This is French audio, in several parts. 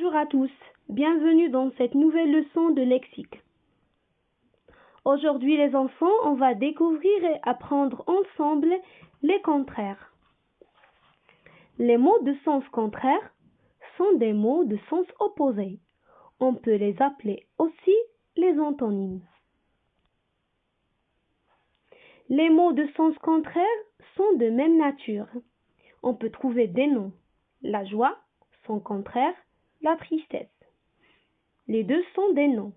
Bonjour à tous, bienvenue dans cette nouvelle leçon de lexique. Aujourd'hui les enfants, on va découvrir et apprendre ensemble les contraires. Les mots de sens contraire sont des mots de sens opposé. On peut les appeler aussi les antonymes. Les mots de sens contraire sont de même nature. On peut trouver des noms. La joie, son contraire, la tristesse. Les deux sont des noms.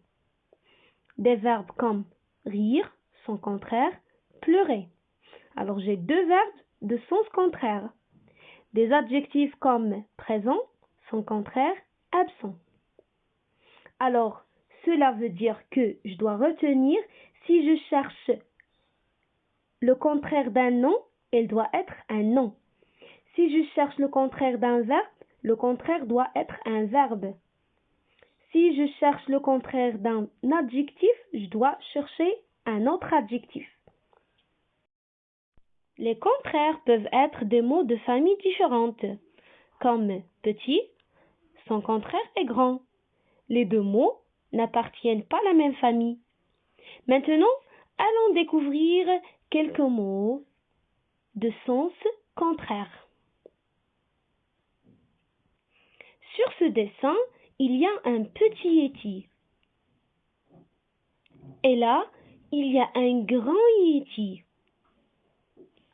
Des verbes comme rire, son contraire, pleurer. Alors j'ai deux verbes de sens contraire. Des adjectifs comme présent, son contraire, absent. Alors, cela veut dire que je dois retenir, si je cherche le contraire d'un nom, il doit être un nom. Si je cherche le contraire d'un verbe, le contraire doit être un verbe. Si je cherche le contraire d'un adjectif, je dois chercher un autre adjectif. Les contraires peuvent être des mots de famille différentes, comme petit, son contraire est grand. Les deux mots n'appartiennent pas à la même famille. Maintenant, allons découvrir quelques mots de sens contraire. Sur ce dessin, il y a un petit yéti. Et là, il y a un grand yéti.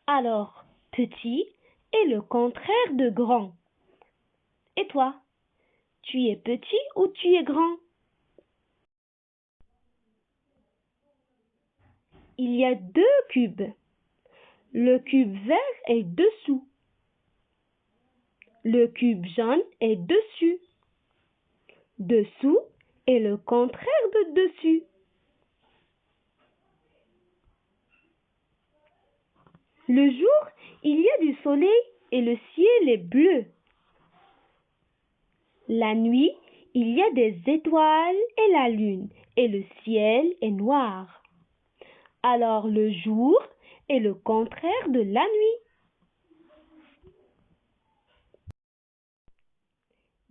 Alors, petit est le contraire de grand. Et toi, tu es petit ou tu es grand? Il y a deux cubes. Le cube vert est dessous. Le cube jaune est dessus. Dessous est le contraire de dessus. Le jour, il y a du soleil et le ciel est bleu. La nuit, il y a des étoiles et la lune, et le ciel est noir. Alors le jour est le contraire de la nuit.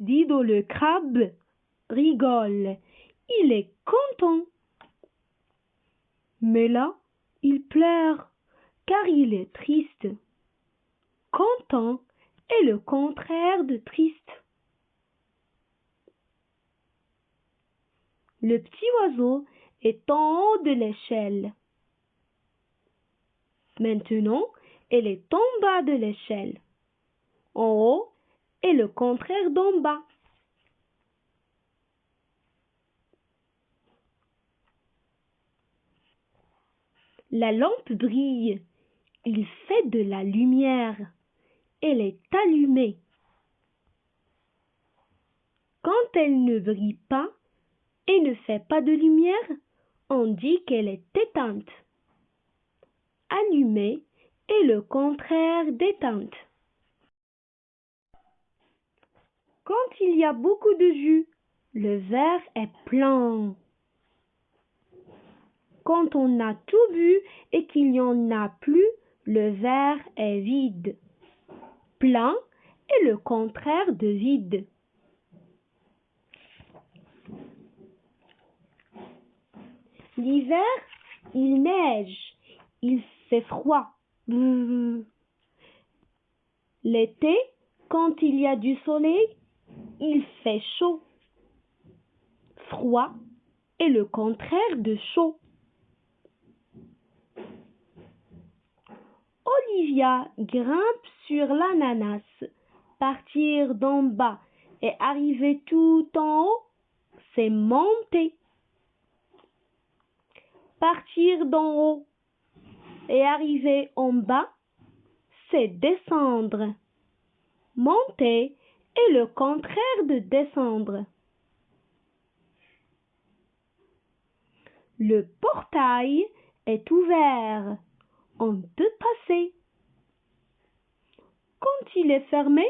Dido le crabe rigole, il est content. Mais là, il pleure, car il est triste. Content est le contraire de triste. Le petit oiseau est en haut de l'échelle. Maintenant, elle est en bas de l'échelle. En haut est le contraire d'en bas. La lampe brille. Il fait de la lumière. Elle est allumée. Quand elle ne brille pas et ne fait pas de lumière, on dit qu'elle est éteinte. Allumée est le contraire d'éteinte. Quand il y a beaucoup de jus, le verre est plein. Quand on a tout bu et qu'il n'y en a plus, le verre est vide. Plein est le contraire de vide. L'hiver, il neige, il fait froid. L'été, quand il y a du soleil, il fait chaud. Froid est le contraire de chaud. Olivia grimpe sur l'ananas. Partir d'en bas et arriver tout en haut, c'est monter. Partir d'en haut et arriver en bas, c'est descendre. Monter est le contraire de descendre. Le portail est ouvert. On peut passer. Quand il est fermé,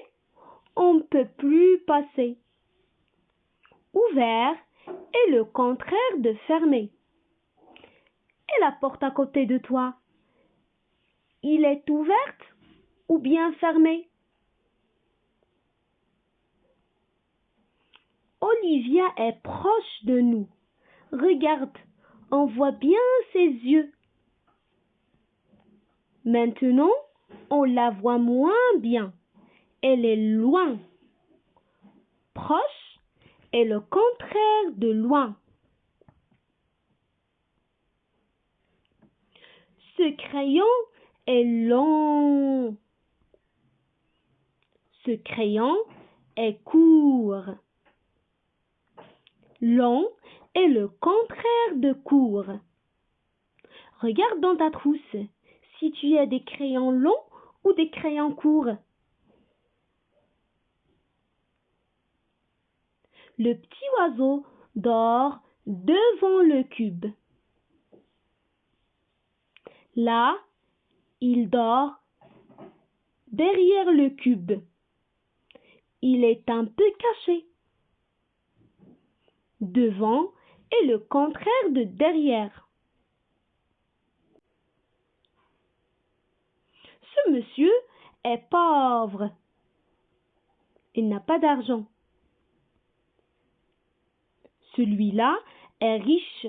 on ne peut plus passer. Ouvert est le contraire de fermé. Et la porte à côté de toi, il est ouverte ou bien fermée? Olivia est proche de nous. Regarde, on voit bien ses yeux. Maintenant, on la voit moins bien. Elle est loin. Proche est le contraire de loin. Ce crayon est long. Ce crayon est court. Long est le contraire de court. Regarde dans ta trousse si tu as des crayons longs ou des crayons courts. Le petit oiseau dort devant le cube. Là, il dort derrière le cube. Il est un peu caché. Devant est le contraire de derrière. Ce monsieur est pauvre. Il n'a pas d'argent. Celui-là est riche.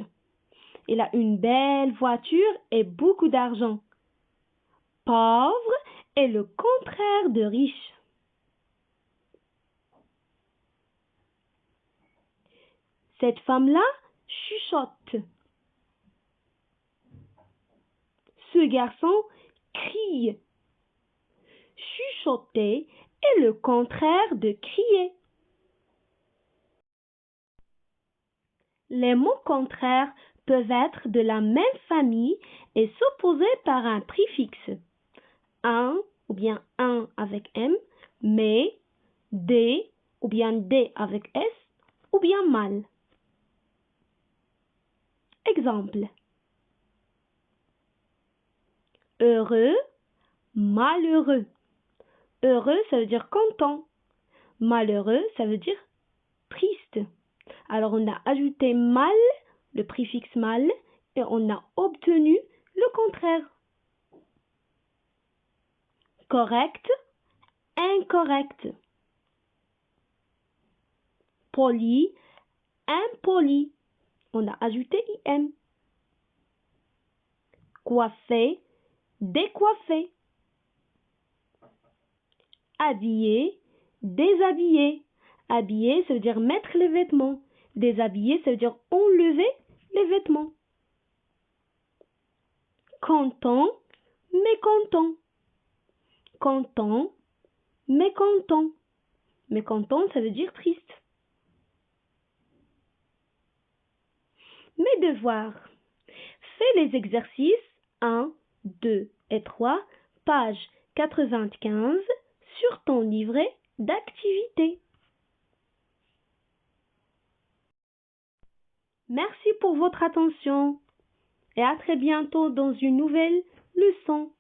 Il a une belle voiture et beaucoup d'argent. Pauvre est le contraire de riche. Cette femme-là chuchote. Ce garçon crie. Chuchoter est le contraire de crier. Les mots contraires peuvent être de la même famille et s'opposer par un préfixe. Un ou bien un avec M, mais, des ou bien des avec S ou bien mal. Exemple. Heureux, malheureux. Heureux, ça veut dire content. Malheureux, ça veut dire triste. Alors on a ajouté mal, le préfixe mal, et on a obtenu le contraire. Correct, incorrect. Poli, impoli. On a ajouté IM. Coiffé, décoiffé. Habillé, déshabillé. Habillé, ça veut dire mettre les vêtements. Déshabillé, ça veut dire enlever les vêtements. Content, mécontent. Content, mécontent. Mécontent, ça veut dire triste. Mes devoirs. Fais les exercices 1, 2 et 3, page 95, sur ton livret d'activités. Merci pour votre attention et à très bientôt dans une nouvelle leçon.